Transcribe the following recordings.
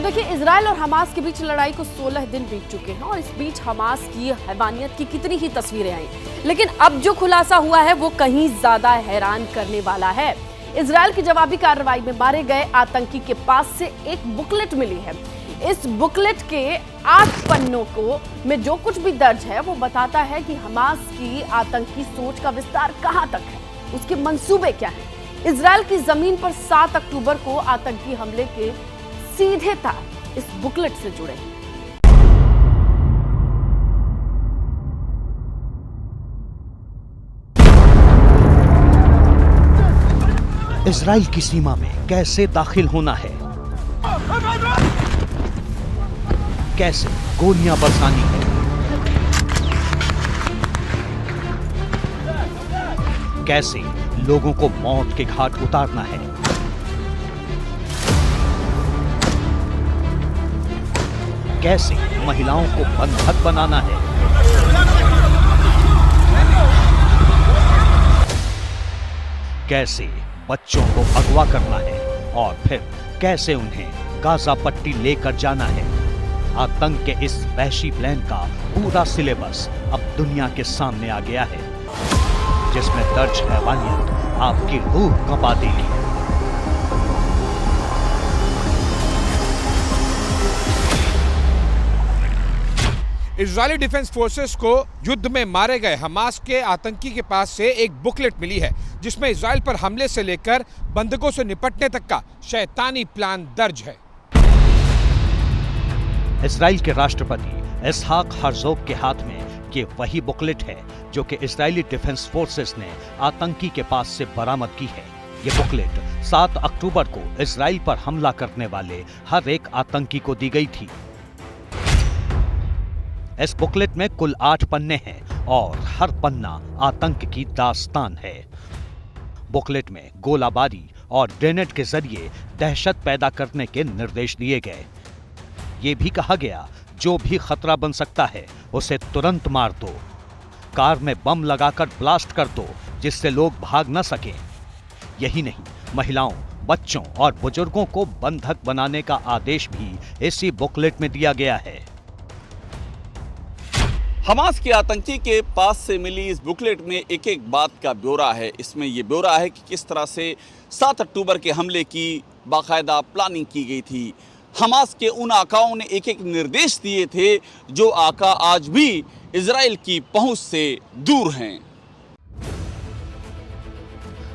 देखिए, इजराइल और हमास के बीच लड़ाई को 16 दिन बीत चुके हैं और इस बीच हमास की हैवानियत की कितनी ही तस्वीरें आई, लेकिन अब जो खुलासा हुआ है वो कहीं ज्यादा हैरान करने वाला है। इजराइल की जवाबी कार्रवाई में मारे गए आतंकी के पास से एक बुकलेट मिली है। इस बुकलेट के 8 पन्नों को में जो कुछ भी दर्ज है वो बताता है कि हमास की आतंकी सोच का विस्तार कहां तक है, उसके मंसूबे क्या हैं। इजराइल की जमीन पर 7 अक्टूबर को आतंकी हमले के सीधे तार इस बुकलेट से जुड़े। इजराइल की सीमा में कैसे दाखिल होना है, कैसे गोलियां बरसानी है, कैसे लोगों को मौत के घाट उतारना है, कैसे महिलाओं को बंधक बनाना है, कैसे बच्चों को अगवा करना है और फिर कैसे उन्हें गाजा पट्टी लेकर जाना है। आतंक के इस वहशी प्लान का पूरा सिलेबस अब दुनिया के सामने आ गया है, जिसमें दर्ज हैवानियत आपकी रूह कंपा देगी। इजरायली डिफेंस फोर्सेस को युद्ध में मारे गए हमास के आतंकी के पास से एक बुकलेट मिली है, जिसमें इजराइल पर हमले से लेकर बंधकों से निपटने तक का शैतानी प्लान दर्ज है। इजराइल के राष्ट्रपति इसहाक हर्जोग के हाथ में ये वही बुकलेट है जो कि इजरायली डिफेंस फोर्सेस ने आतंकी के पास से बरामद की है। ये बुकलेट 7 अक्टूबर को इजराइल पर हमला करने वाले हर एक आतंकी को दी गई थी। इस बुकलेट में कुल 8 पन्ने हैं और हर पन्ना आतंक की दास्तान है। बुकलेट में गोलाबारी और ग्रेनेड के जरिए दहशत पैदा करने के निर्देश दिए गए। ये भी कहा गया, जो भी खतरा बन सकता है उसे तुरंत मार दो, कार में बम लगाकर ब्लास्ट कर दो जिससे लोग भाग न सकें। यही नहीं, महिलाओं, बच्चों और बुजुर्गों को बंधक बनाने का आदेश भी इसी बुकलेट में दिया गया है। हमास के आतंकी के पास से मिली इस बुकलेट में एक एक बात का ब्यौरा है। इसमें यह ब्यौरा है कि किस तरह से 7 अक्टूबर के हमले की बाकायदा प्लानिंग की गई थी। हमास के उन आकाओं ने एक एक निर्देश दिए थे जो आका आज भी इजराइल की पहुंच से दूर हैं।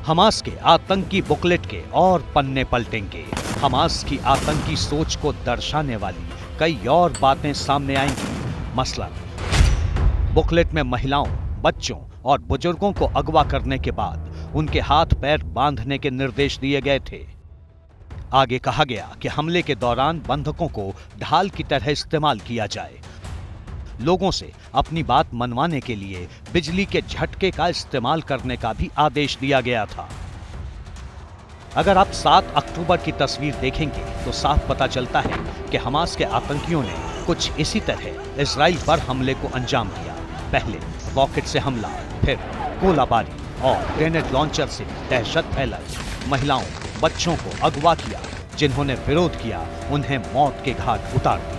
हमास के आतंकी बुकलेट के और पन्ने पलटेंगे। हमास की आतंकी सोच को दर्शाने वाली कई और बातें सामने आएंगी। मसलन बुकलेट में महिलाओं, बच्चों और बुजुर्गों को अगवा करने के बाद उनके हाथ पैर बांधने के निर्देश दिए गए थे। आगे कहा गया कि हमले के दौरान बंधकों को ढाल की तरह इस्तेमाल किया जाए। लोगों से अपनी बात मनवाने के लिए बिजली के झटके का इस्तेमाल करने का भी आदेश दिया गया था। अगर आप 7 अक्टूबर की तस्वीर देखेंगे तो साफ पता चलता है कि हमास के आतंकियों ने कुछ इसी तरह इजराइल पर हमले को अंजाम दिया। पहले रॉकेट से हमला, फिर गोलाबारी और ग्रेनेड लॉन्चर से दहशत फैलाई। महिलाओं, बच्चों को अगवा किया, जिन्होंने विरोध किया उन्हें मौत के घाट उतार दिया।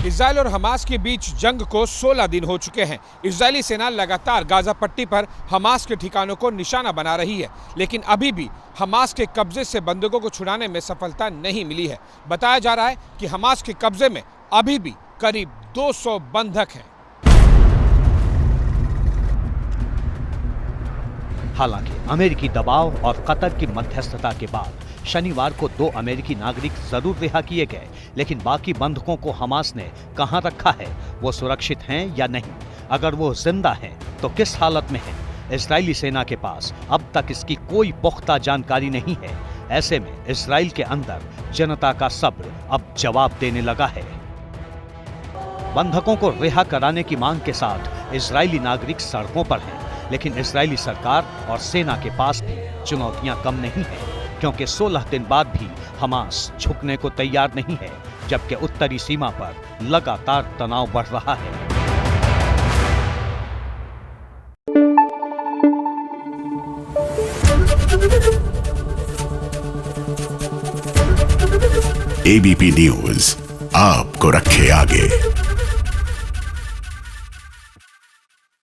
इजराइल और हमास के बीच जंग को 16 दिन हो चुके हैं। इजरायली सेना लगातार गाजा पट्टी पर हमास के ठिकानों को निशाना बना रही है, लेकिन अभी भी हमास के कब्जे से बंधकों को छुड़ाने में सफलता नहीं मिली है। बताया जा रहा है कि हमास के कब्जे में अभी भी करीब 200 बंधक हैं। हालांकि अमेरिकी दबाव और कतर की मध्यस्थता के बाद शनिवार को 2 अमेरिकी नागरिक जरूर रिहा किए गए, लेकिन बाकी बंधकों को हमास ने कहां रखा है, वो सुरक्षित हैं या नहीं, अगर वो जिंदा हैं तो किस हालत में हैं, इजरायली सेना के पास अब तक इसकी कोई पुख्ता जानकारी नहीं है। ऐसे में इजराइल के अंदर जनता का सब्र अब जवाब देने लगा है। बंधकों को रिहा कराने की मांग के साथ इजरायली नागरिक सड़कों पर हैं, लेकिन इजरायली सरकार और सेना के पास भी चुनौतियां कम नहीं है, क्योंकि 16 दिन बाद भी हमास झुकने को तैयार नहीं है, जबकि उत्तरी सीमा पर लगातार तनाव बढ़ रहा है। एबीपी न्यूज आपको रखे आगे।